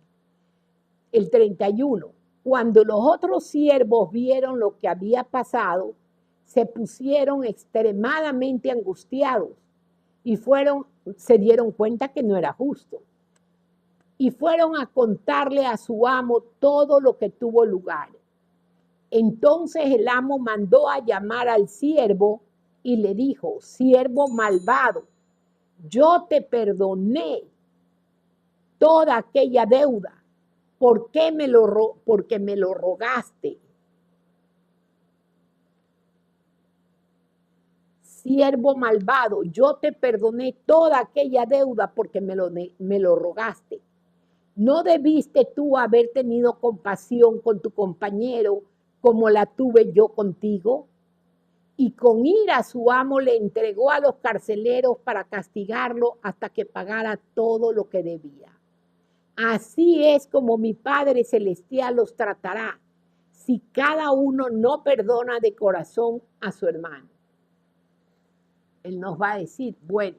El 31. Cuando los otros siervos vieron lo que había pasado, se pusieron extremadamente angustiados y se dieron cuenta que no era justo. Y fueron a contarle a su amo todo lo que tuvo lugar. Entonces el amo mandó a llamar al siervo y le dijo, siervo malvado, yo te perdoné toda aquella deuda. Porque me lo rogaste. Siervo malvado, yo te perdoné toda aquella deuda porque me lo rogaste. ¿No debiste tú haber tenido compasión con tu compañero como la tuve yo contigo? Y con ira su amo le entregó a los carceleros para castigarlo hasta que pagara todo lo que debía. Así es como mi Padre Celestial los tratará si cada uno no perdona de corazón a su hermano. Él nos va a decir, bueno,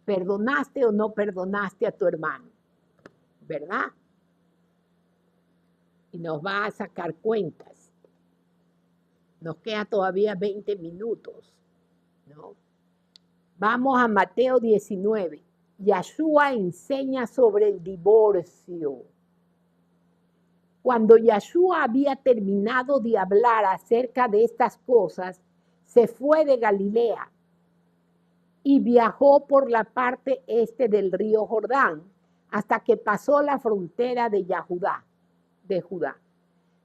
¿perdonaste o no perdonaste a tu hermano? ¿Verdad? Y nos va a sacar cuentas. Nos queda todavía 20 minutos, ¿no? Vamos a Mateo 19. Yeshua enseña sobre el divorcio. Cuando Yeshua había terminado de hablar acerca de estas cosas, se fue de Galilea y viajó por la parte este del río Jordán, hasta que pasó la frontera de Judá.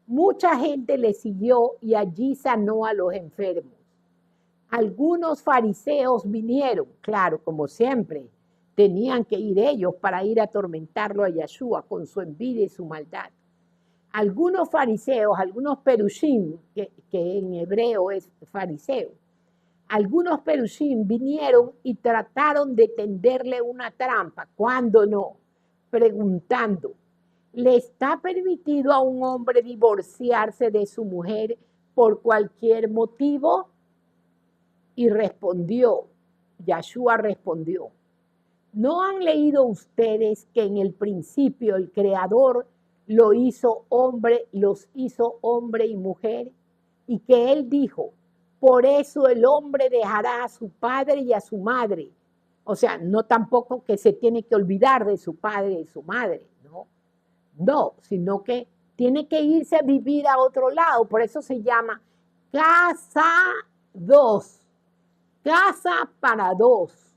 Mucha gente le siguió y allí sanó a los enfermos. Algunos fariseos vinieron, claro, como siempre, tenían que ir ellos para ir a atormentarlo a Yeshua con su envidia y su maldad. Algunos fariseos, algunos perushim, que en hebreo es fariseo, algunos perushim vinieron y trataron de tenderle una trampa. ¿Cuándo no? Preguntando, ¿le está permitido a un hombre divorciarse de su mujer por cualquier motivo? Y Yeshua respondió, ¿no han leído ustedes que en el principio el Creador los hizo hombre y mujer? Y que Él dijo, por eso el hombre dejará a su padre y a su madre. O sea, no tampoco que se tiene que olvidar de su padre y su madre, ¿no? No, sino que tiene que irse a vivir a otro lado. Por eso se llama casa para dos.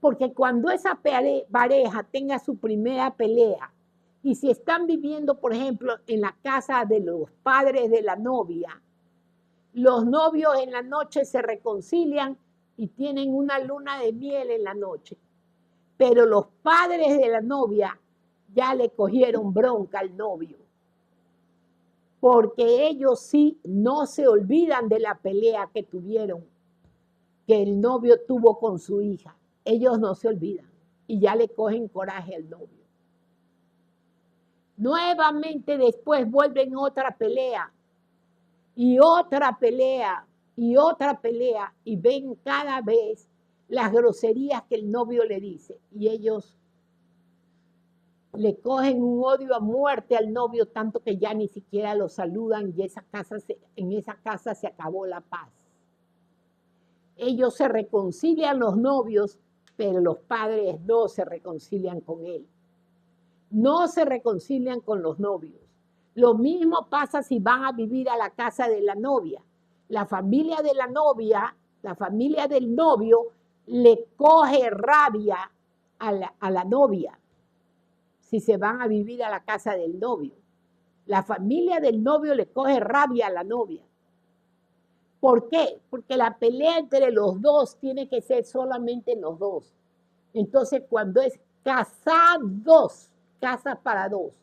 Porque cuando esa pareja tenga su primera pelea, y si están viviendo, por ejemplo, en la casa de los padres de la novia, los novios en la noche se reconcilian y tienen una luna de miel en la noche. Pero los padres de la novia ya le cogieron bronca al novio. Porque ellos sí no se olvidan de la pelea que tuvieron, que el novio tuvo con su hija. Ellos no se olvidan y ya le cogen coraje al novio. Nuevamente después vuelven otra pelea y otra pelea y otra pelea y ven cada vez las groserías que el novio le dice y ellos le cogen un odio a muerte al novio tanto que ya ni siquiera lo saludan y en esa casa se acabó la paz. Ellos se reconcilian los novios, pero los padres no se reconcilian con él. No se reconcilian con los novios. Lo mismo pasa si van a vivir a la casa de la novia. La familia de la novia, la familia del novio, le coge rabia a la novia si se van a vivir a la casa del novio. La familia del novio le coge rabia a la novia. ¿Por qué? Porque la pelea entre los dos tiene que ser solamente los dos. Entonces, cuando es casa para dos,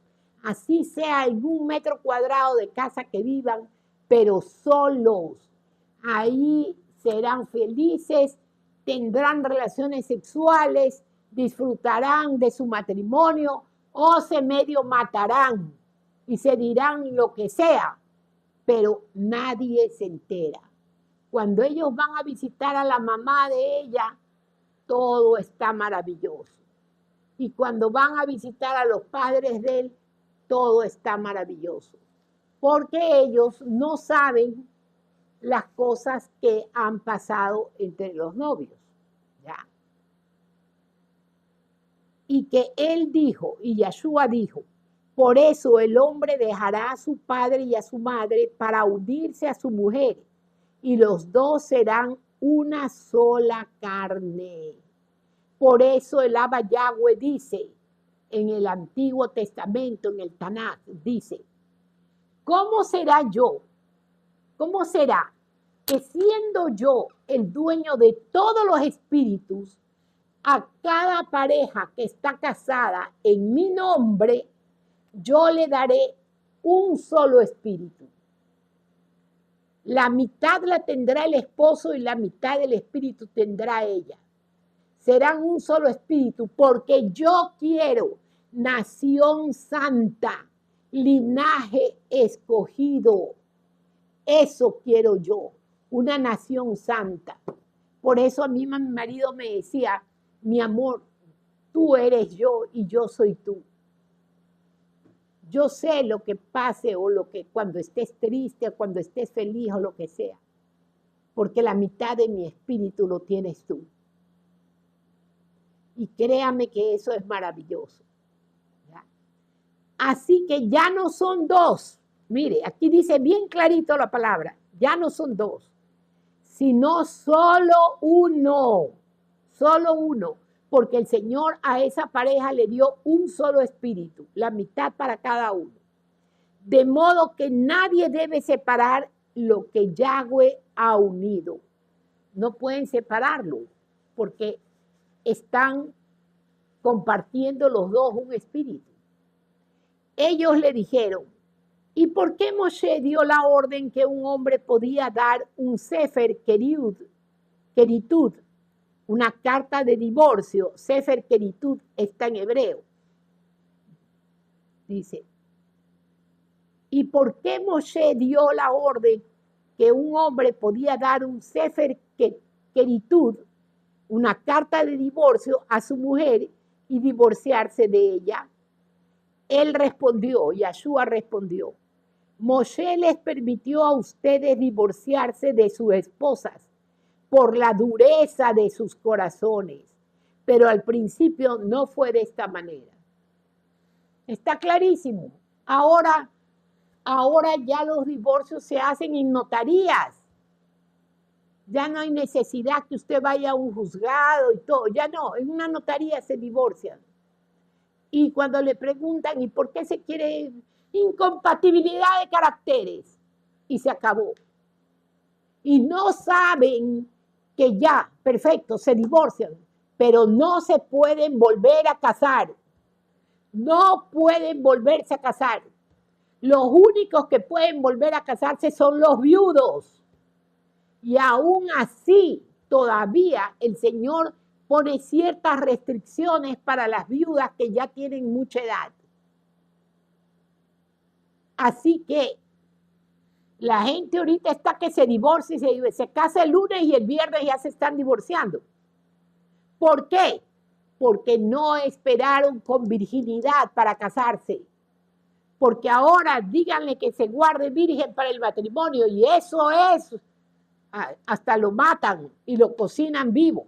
así sea en 1 metro cuadrado de casa que vivan, pero solos, ahí serán felices, tendrán relaciones sexuales, disfrutarán de su matrimonio o se medio matarán y se dirán lo que sea, pero nadie se entera. Cuando ellos van a visitar a la mamá de ella, todo está maravilloso. Y cuando van a visitar a los padres de él, todo está maravilloso. Porque ellos no saben las cosas que han pasado entre los novios. ¿Ya? Y que él dijo, y Yeshua dijo, por eso el hombre dejará a su padre y a su madre para unirse a su mujer, y los dos serán una sola carne. Por eso el Abba Yahweh dice en el Antiguo Testamento, en el Tanakh, dice, ¿cómo será que siendo yo el dueño de todos los espíritus, a cada pareja que está casada en mi nombre, yo le daré un solo espíritu? La mitad la tendrá el esposo y la mitad del espíritu tendrá ella. Serán un solo espíritu porque yo quiero nación santa, linaje escogido. Eso quiero yo, una nación santa. Por eso a mí mi marido me decía, mi amor, tú eres yo y yo soy tú. Yo sé lo que pase o lo que cuando estés triste o cuando estés feliz o lo que sea, porque la mitad de mi espíritu lo tienes tú. Y créame que eso es maravilloso. ¿Ya? Así que ya no son dos. Mire, aquí dice bien clarito la palabra. Ya no son dos, sino solo uno. Solo uno. porque el Señor a esa pareja le dio un solo espíritu, la mitad para cada uno. De modo que nadie debe separar lo que Yahweh ha unido. No pueden separarlo porque están compartiendo los dos un espíritu. Ellos le dijeron, ¿y por qué Moshe dio la orden que un hombre podía dar un sefer keritud, una carta de divorcio? Sefer keritud está en hebreo. Dice, ¿y por qué Moshe dio la orden que un hombre podía dar un sefer keritud, una carta de divorcio a su mujer y divorciarse de ella? Él respondió, Yahshua respondió, Moshe les permitió a ustedes divorciarse de sus esposas por la dureza de sus corazones, pero al principio no fue de esta manera. Está clarísimo. Ahora ya los divorcios se hacen en notarías. Ya no hay necesidad que usted vaya a un juzgado y todo. Ya no, en una notaría se divorcian. Y cuando le preguntan, ¿y por qué se quiere incompatibilidad de caracteres? Y se acabó. Y no saben que ya, perfecto, se divorcian, pero no se pueden volver a casar. No pueden volverse a casar. Los únicos que pueden volver a casarse son los viudos. Y aún así, todavía el Señor pone ciertas restricciones para las viudas que ya tienen mucha edad. Así que la gente ahorita está que se divorcia y se casa el lunes y el viernes ya se están divorciando. ¿Por qué? Porque no esperaron con virginidad para casarse. Porque ahora díganle que se guarde virgen para el matrimonio y eso es, hasta lo matan y lo cocinan vivo.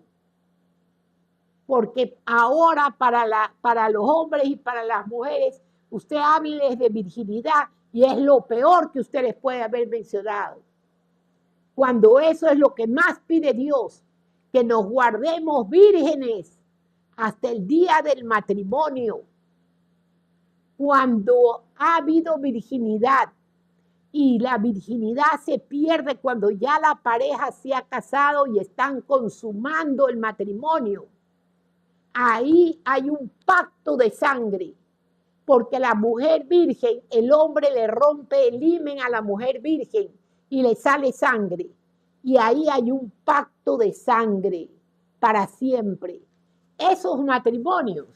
Porque ahora para los hombres y para las mujeres, usted hable de virginidad y es lo peor que usted les puede haber mencionado. Cuando eso es lo que más pide Dios, que nos guardemos vírgenes hasta el día del matrimonio. Cuando ha habido virginidad y la virginidad se pierde cuando ya la pareja se ha casado y están consumando el matrimonio, ahí hay un pacto de sangre, porque la mujer virgen, el hombre le rompe el himen a la mujer virgen y le sale sangre. Y ahí hay un pacto de sangre para siempre. Esos matrimonios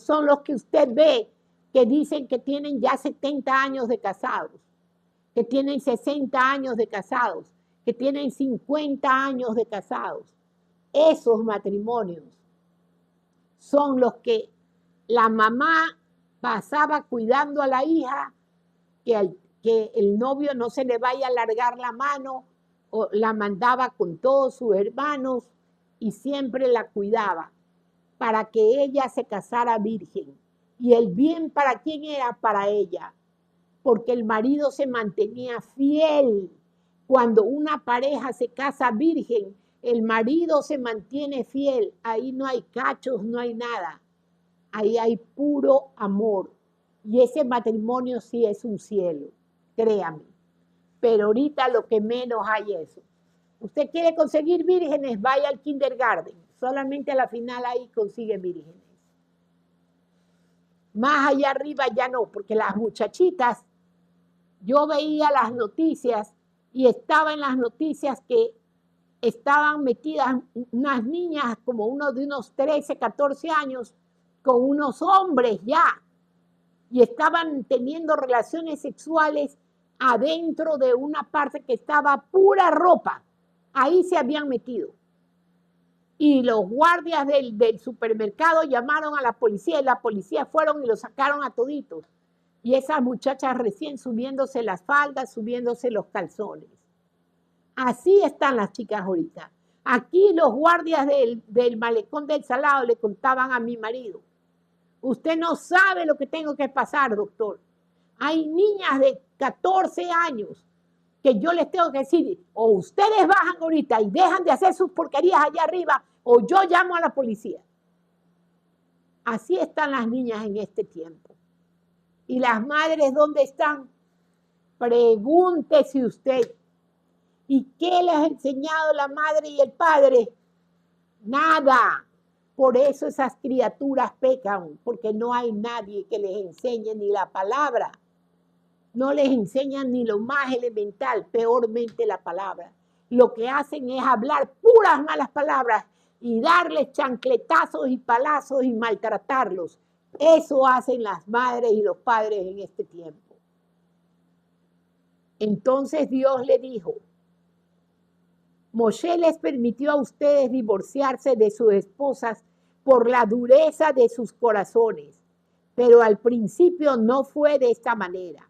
son los que usted ve que dicen que tienen ya 70 años de casados, que tienen 60 años de casados, que tienen 50 años de casados. Esos matrimonios son los que la mamá pasaba cuidando a la hija, que el novio no se le vaya a alargar la mano, o la mandaba con todos sus hermanos y siempre la cuidaba para que ella se casara virgen. Y el bien para quién era, para ella, porque el marido se mantenía fiel. Cuando una pareja se casa virgen, el marido se mantiene fiel. Ahí no hay cachos, no hay nada. Ahí hay puro amor. Y ese matrimonio sí es un cielo, créame. Pero ahorita lo que menos hay eso. Usted quiere conseguir vírgenes, vaya al kindergarten. Solamente a la final ahí consigue vírgenes. Más allá arriba ya no, porque las muchachitas, yo veía las noticias y estaba en las noticias que estaban metidas unas niñas como uno de unos 13, 14 años con unos hombres ya y estaban teniendo relaciones sexuales adentro de una parte que estaba pura ropa. Ahí se habían metido. Y los guardias del supermercado llamaron a la policía y la policía fueron y lo sacaron a toditos. Y esas muchachas recién subiéndose las faldas, subiéndose los calzones. Así están las chicas ahorita. Aquí los guardias del malecón del Salado le contaban a mi marido: usted no sabe lo que tengo que pasar, doctor. Hay niñas de 14 años que yo les tengo que decir, o ustedes bajan ahorita y dejan de hacer sus porquerías allá arriba, o yo llamo a la policía. Así están las niñas en este tiempo. ¿Y las madres dónde están? Pregúntese usted. ¿Y qué les ha enseñado la madre y el padre? Nada. Por eso esas criaturas pecan, porque no hay nadie que les enseñe ni la palabra. No les enseñan ni lo más elemental, peormente la palabra. Lo que hacen es hablar puras malas palabras y darles chancletazos y palazos y maltratarlos. Eso hacen las madres y los padres en este tiempo. Entonces Dios le dijo, Moshe les permitió a ustedes divorciarse de sus esposas por la dureza de sus corazones, pero al principio no fue de esta manera.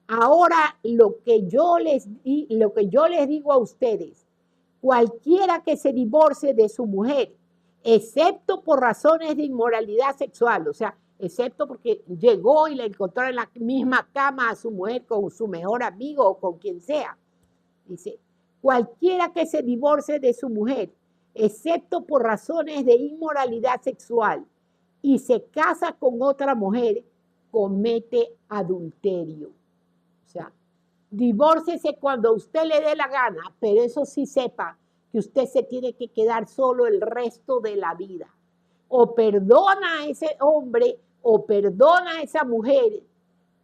Ahora lo que yo les digo a ustedes, cualquiera que se divorcie de su mujer, excepto por razones de inmoralidad sexual, o sea, excepto porque llegó y la encontró en la misma cama a su mujer con su mejor amigo o con quien sea, dice, cualquiera que se divorcie de su mujer, excepto por razones de inmoralidad sexual, y se casa con otra mujer, comete adulterio. O sea, divórciese cuando a usted le dé la gana, pero eso sí sepa que usted se tiene que quedar solo el resto de la vida. O perdona a ese hombre o perdona a esa mujer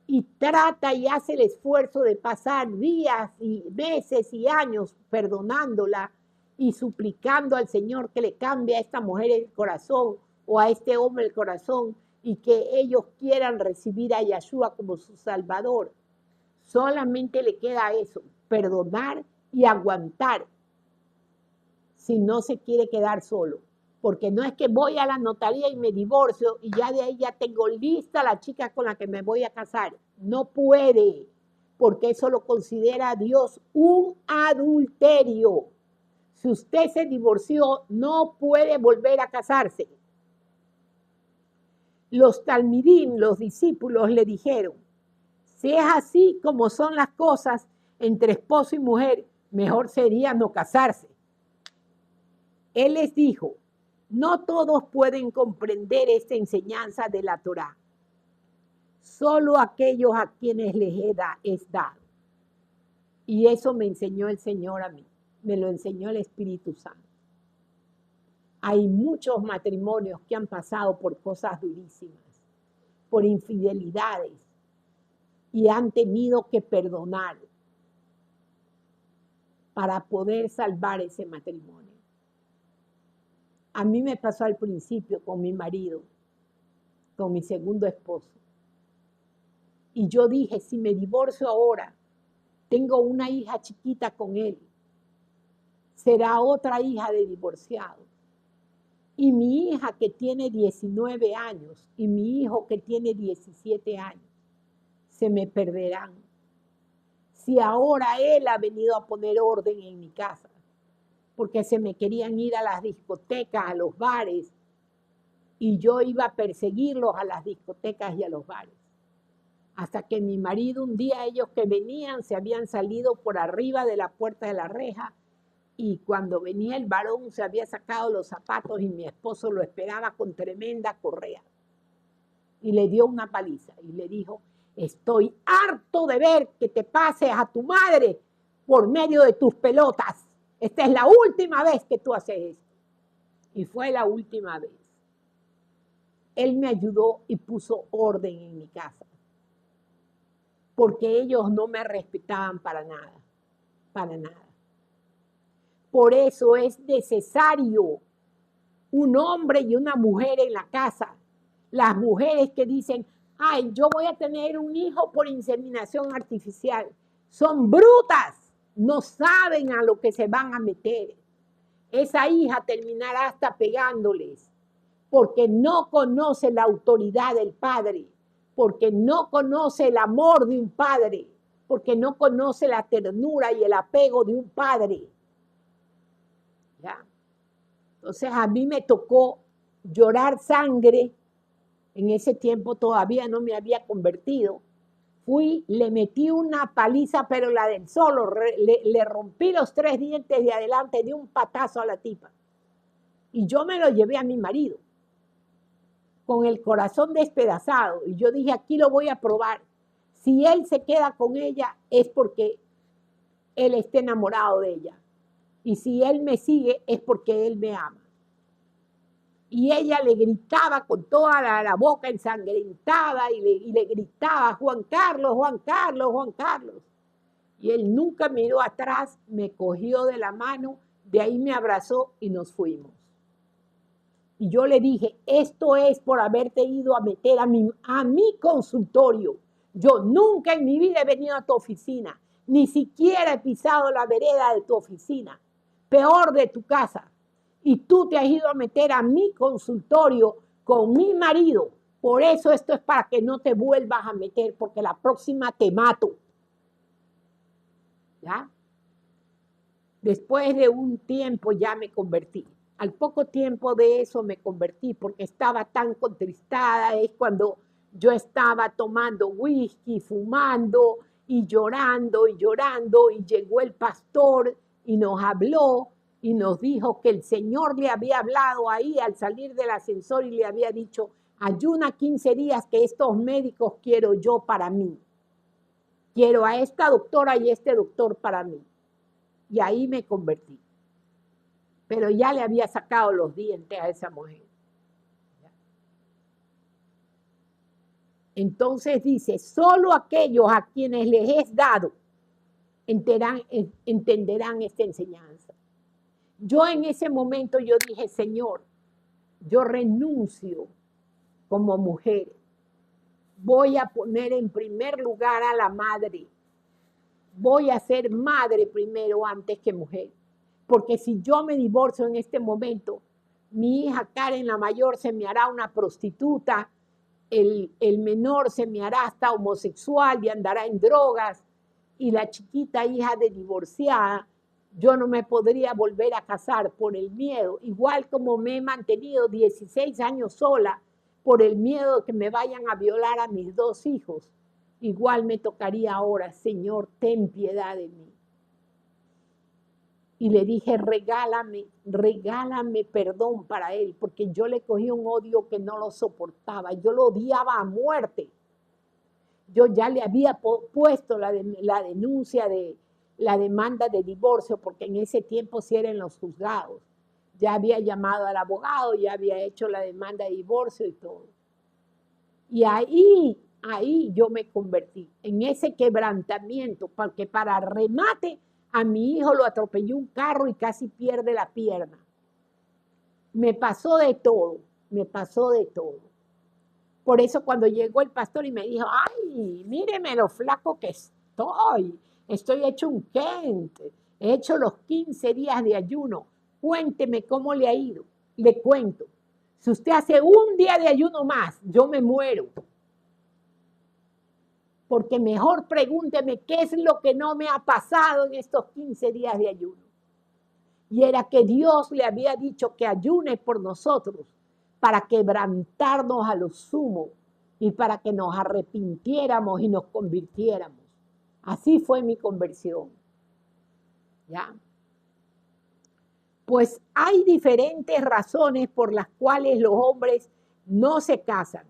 y trata y hace el esfuerzo de pasar días y meses y años perdonándola y suplicando al Señor que le cambie a esta mujer el corazón o a este hombre el corazón y que ellos quieran recibir a Yeshua como su Salvador. Solamente le queda eso, perdonar y aguantar si no se quiere quedar solo. Porque no es que voy a la notaría y me divorcio y ya de ahí ya tengo lista la chica con la que me voy a casar. No puede, porque eso lo considera Dios un adulterio. Si usted se divorció, no puede volver a casarse. Los talmidim, los discípulos, le dijeron, si es así como son las cosas entre esposo y mujer, mejor sería no casarse. Él les dijo, no todos pueden comprender esta enseñanza de la Torá. Solo aquellos a quienes les es dado. Y eso me enseñó el Señor a mí. Me lo enseñó el Espíritu Santo. Hay muchos matrimonios que han pasado por cosas durísimas, por infidelidades, y han tenido que perdonar para poder salvar ese matrimonio. A mí me pasó al principio con mi marido, con mi segundo esposo. Y yo dije, si me divorcio ahora, tengo una hija chiquita con él, será otra hija de divorciado. Y mi hija que tiene 19 años y mi hijo que tiene 17 años, se me perderán. Si ahora él ha venido a poner orden en mi casa, porque se me querían ir a las discotecas, a los bares, y yo iba a perseguirlos a las discotecas y a los bares. Hasta que mi marido, un día ellos que venían, se habían salido por arriba de la puerta de la reja, y cuando venía el varón se había sacado los zapatos y mi esposo lo esperaba con tremenda correa. Y le dio una paliza y le dijo, estoy harto de ver que te pases a tu madre por medio de tus pelotas. Esta es la última vez que tú haces esto. Y fue la última vez. Él me ayudó y puso orden en mi casa. Porque ellos no me respetaban para nada. Para nada. Por eso es necesario un hombre y una mujer en la casa. Las mujeres que dicen, ay, yo voy a tener un hijo por inseminación artificial. Son brutas, no saben a lo que se van a meter. Esa hija terminará hasta pegándoles, porque no conoce la autoridad del padre, porque no conoce el amor de un padre, porque no conoce la ternura y el apego de un padre. ¿Ya? Entonces a mí me tocó llorar sangre. En ese tiempo todavía no me había convertido. fui, le metí una paliza, pero la del solo, le rompí los 3 dientes de adelante, di un patazo a la tipa. Y yo me lo llevé a mi marido, con el corazón despedazado. Y yo dije, aquí lo voy a probar. Si él se queda con ella, es porque él está enamorado de ella. Y si él me sigue, es porque él me ama. Y ella le gritaba con toda la boca ensangrentada y le gritaba, Juan Carlos, Juan Carlos, Juan Carlos. Y él nunca miró atrás, me cogió de la mano, de ahí me abrazó y nos fuimos. Y yo le dije, esto es por haberte ido a meter a mi consultorio. Yo nunca en mi vida he venido a tu oficina, ni siquiera he pisado la vereda de tu oficina, peor de tu casa. Y tú te has ido a meter a mi consultorio con mi marido. Por eso esto es para que no te vuelvas a meter, porque la próxima te mato. ¿Ya? Después de un tiempo ya me convertí. Al poco tiempo de eso me convertí porque estaba tan contristada. Es cuando yo estaba tomando whisky, fumando y llorando y llorando. Y llegó el pastor y nos habló y nos dijo que el Señor le había hablado ahí al salir del ascensor y le había dicho, ayuna 15 días que estos médicos quiero yo para mí. Quiero a esta doctora y este doctor para mí. Y ahí me convertí. Pero ya le había sacado los dientes a esa mujer. Entonces dice, solo aquellos a quienes les es dado entenderán esta enseñanza. Yo en ese momento yo dije, Señor, yo renuncio como mujer. Voy a poner en primer lugar a la madre. Voy a ser madre primero antes que mujer. Porque si yo me divorcio en este momento, mi hija Karen, la mayor, se me hará una prostituta, el menor se me hará hasta homosexual y andará en drogas, y la chiquita hija de divorciada, yo no me podría volver a casar por el miedo, igual como me he mantenido 16 años sola por el miedo de que me vayan a violar a mis 2 hijos. Igual me tocaría ahora, Señor, ten piedad de mí. Y le dije, regálame perdón para él, porque yo le cogí un odio que no lo soportaba. Yo lo odiaba a muerte. Yo ya le había puesto la denuncia de la demanda de divorcio, porque en ese tiempo sí era en los juzgados. Ya había llamado al abogado, ya había hecho la demanda de divorcio y todo. Y ahí yo me convertí en ese quebrantamiento, porque para remate a mi hijo lo atropelló un carro y casi pierde la pierna. Me pasó de todo, me pasó de todo. Por eso cuando llegó el pastor y me dijo, ay, míreme lo flaco que estoy hecho un Kent, he hecho los 15 días de ayuno, cuénteme cómo le ha ido. Le cuento, si usted hace un día de ayuno más, yo me muero. Porque mejor pregúnteme qué es lo que no me ha pasado en estos 15 días de ayuno. Y era que Dios le había dicho que ayune por nosotros para quebrantarnos a lo sumo y para que nos arrepintiéramos y nos convirtiéramos. Así fue mi conversión. ¿Ya? Pues hay diferentes razones por las cuales los hombres no se casan.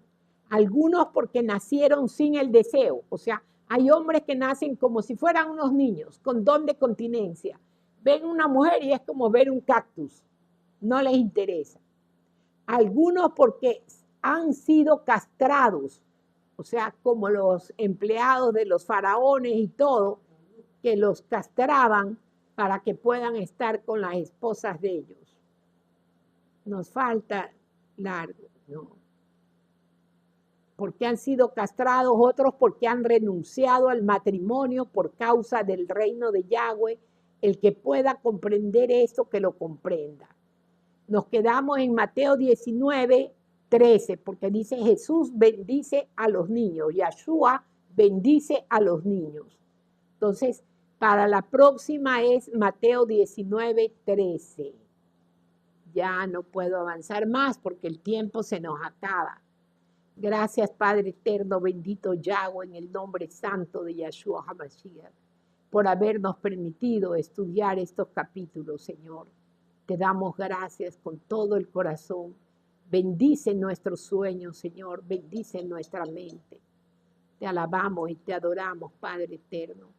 Algunos porque nacieron sin el deseo, o sea, hay hombres que nacen como si fueran unos niños, con don de continencia. Ven una mujer y es como ver un cactus, no les interesa. Algunos porque han sido castrados, o sea, como los empleados de los faraones y todo, que los castraban para que puedan estar con las esposas de ellos. Nos falta largo, ¿no? Porque han sido castrados, otros porque han renunciado al matrimonio por causa del reino de Yahweh. El que pueda comprender esto, que lo comprenda. Nos quedamos en Mateo 19, 13, porque dice Jesús bendice a los niños, Yahshua bendice a los niños. Entonces, para la próxima es Mateo 19, 13. Ya no puedo avanzar más porque el tiempo se nos acaba. Gracias, Padre eterno, bendito Yahweh, en el nombre santo de Yahshua HaMashiach, por habernos permitido estudiar estos capítulos, Señor. Te damos gracias con todo el corazón. Bendice nuestros sueños, Señor. Bendice nuestra mente. Te alabamos y te adoramos, Padre eterno.